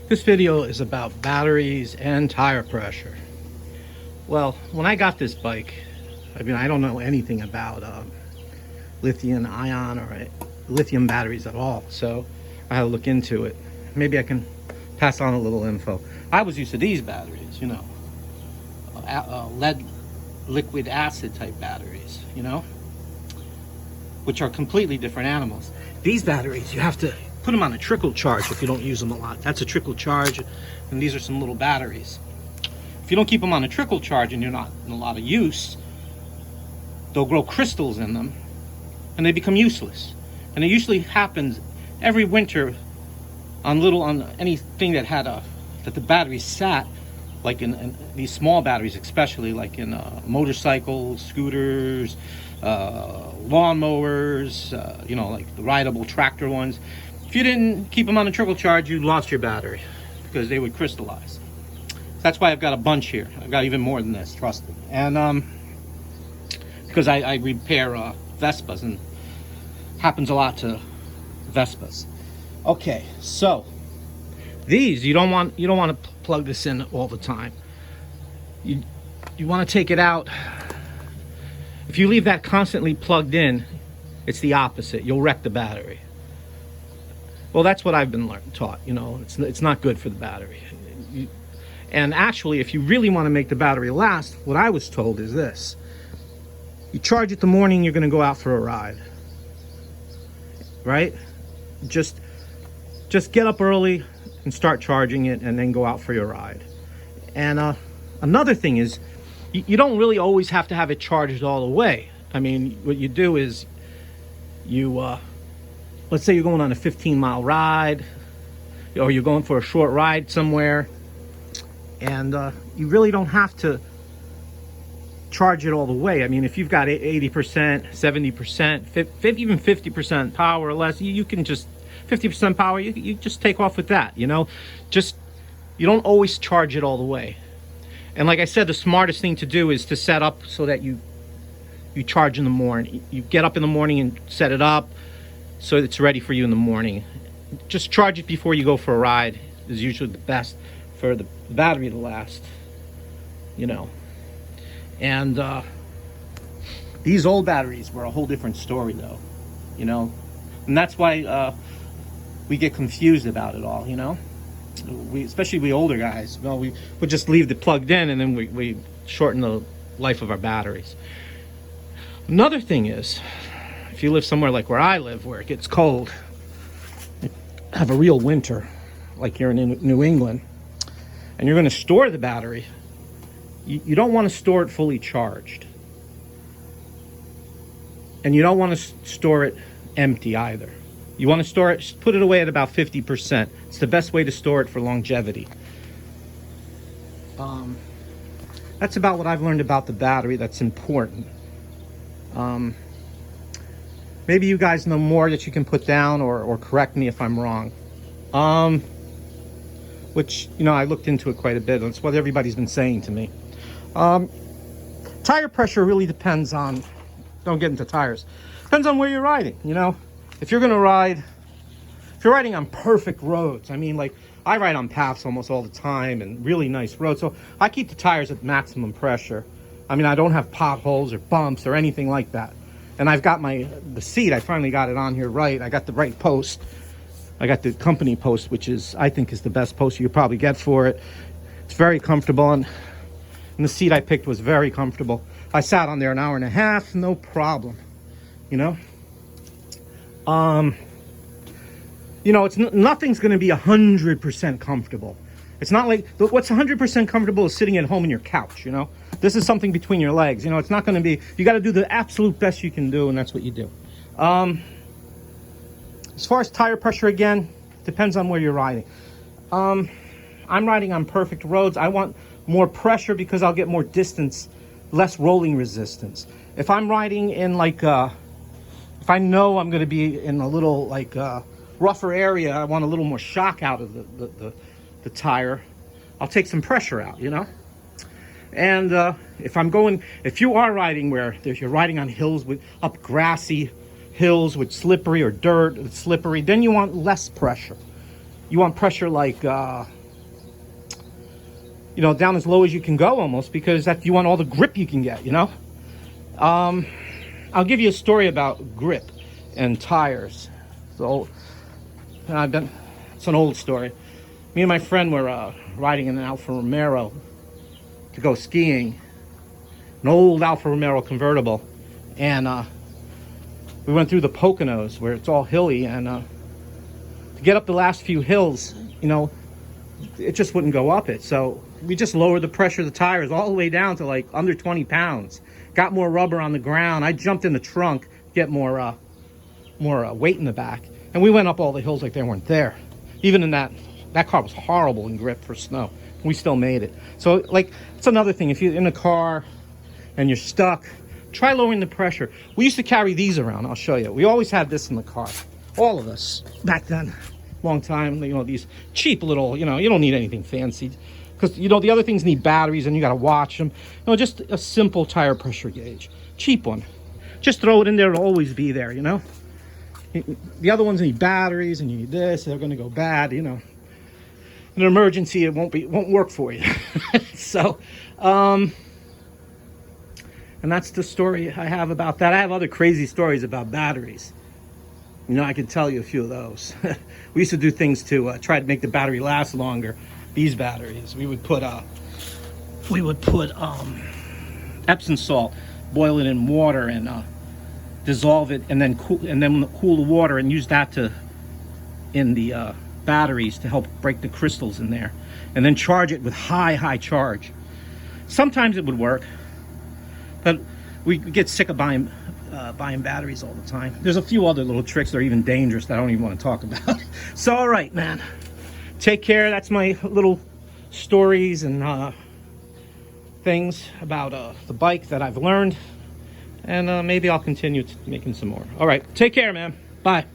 This video is about batteries and tire pressure. Well, when I got this bike, I don't know anything about lithium ion or lithium batteries at all, so I had to look into it. Maybe I can pass on a little info. I was used to these batteries, you know, lead liquid acid type batteries, you know, which are completely different animals. These batteries, you have to put them on a trickle charge if you don't use them a lot. That's a trickle charge, and these are some little batteries. If you don't keep them on a trickle charge and you're not in a lot of use, they'll grow crystals in them and they become useless. And it usually happens every winter on anything that the battery sat, like in these small batteries, especially like in motorcycles, scooters, lawnmowers, you know, like the rideable tractor ones. If you didn't keep them on a trickle charge, you lost your battery because they would crystallize. That's why I've got a bunch here. I've got even more than this, trust me. And because I repair Vespas, and happens a lot to Vespas. Okay, so these you don't want to plug this in all the time. You want to take it out. If you leave that constantly plugged in, it's the opposite. You'll wreck the battery. Well, that's what I've been taught. You know, it's not good for the battery. And actually, if you really want to make the battery last, what I was told is this: you charge it the morning you're going to go out for a ride, right? Just get up early and start charging it, and then go out for your ride. And another thing is, you don't really always have to have it charged all the way. I mean, what you do is let's say you're going on a 15-mile ride, or you're going for a short ride somewhere, and you really don't have to charge it all the way. I mean, if you've got 80%, 70%, even 50% power or less, you can just 50% power, you just take off with that, you know. You don't always charge it all the way. And like I said, the smartest thing to do is to set up so that you charge in the morning. You get up in the morning and set it up so it's ready for you in the morning. Just charge it before you go for a ride is usually the best for the battery to last, you know. And these old batteries were a whole different story, though, you know. And that's why we get confused about it all, you know. Especially we older guys, well, we would just leave it plugged in, and then we shorten the life of our batteries. Another thing is, if you live somewhere like where I live, where it gets cold, have a real winter, like you're in New England, and you're going to store the battery, you don't want to store it fully charged. And you don't want to store it empty either. You want to store it, put it away at about 50%. It's the best way to store it for longevity. That's about what I've learned about the battery that's important. Maybe you guys know more that you can put down, or correct me if I'm wrong. Which, you know, I looked into it quite a bit. That's what everybody's been saying to me. Tire pressure really depends on, don't get into tires, depends on where you're riding, you know. If you're riding on perfect roads, I mean, like I ride on paths almost all the time and really nice roads, so I keep the tires at maximum pressure. I mean, I don't have potholes or bumps or anything like that. And I've got the seat, I finally got it on here right. I got the right post. I got the company post, which I think is the best post you could probably get for it. It's very comfortable, and the seat I picked was very comfortable. I sat on there an hour and a half, no problem, you know. You know, nothing's going to be 100% comfortable. It's not like what's 100% comfortable is sitting at home on your couch, you know. This is something between your legs, you know. It's not going to be, you got to do the absolute best you can do, and that's what you do. As far as tire pressure, again, depends on where you're riding. I'm riding on perfect roads. I want more pressure because I'll get more distance, less rolling resistance. If I'm riding in like if I know I'm going to be in a little like rougher area, I want a little more shock out of the tire, I'll take some pressure out, you know. And if you are riding where you're riding on hills up grassy hills with slippery or dirt, it's slippery, then you want less pressure. You want pressure like you know, down as low as you can go almost, because that you want all the grip you can get, you know. I'll give you a story about grip and tires. So it's an old story. Me and my friend were riding in an Alfa Romero to go skiing, an old Alfa Romero convertible, and we went through the Poconos where it's all hilly, and to get up the last few hills, you know, it just wouldn't go up it. So we just lowered the pressure of the tires all the way down to like under 20 pounds. Got more rubber on the ground. I jumped in the trunk, get more weight in the back, and we went up all the hills like they weren't there. Even in that car was horrible in grip for snow. We still made it. So like, it's another thing. If you're in a car and you're stuck, try lowering the pressure. We used to carry these around. I'll show you. We always had this in the car. All of us back then. Long time, you know, these cheap little, you know, you don't need anything fancy, because, you know, the other things need batteries and you got to watch them. You know, just a simple tire pressure gauge, cheap one. Just throw it in there, it'll always be there, you know. The other ones need batteries, and you need this, they're going to go bad, you know. In an emergency, it won't work for you. So, and that's the story I have about that. I have other crazy stories about batteries. You know, I can tell you a few of those. We used to do things to try to make the battery last longer. These batteries, we would put Epsom salt, boil it in water, and dissolve it, and then cool the water, and use that in the batteries to help break the crystals in there, and then charge it with high charge. Sometimes it would work, but we get sick of buying batteries all the time. There's a few other little tricks that are even dangerous that I don't even want to talk about. So, all right, man. Take care. That's my little stories and things about the bike that I've learned. And maybe I'll continue making some more. All right. Take care, man. Bye.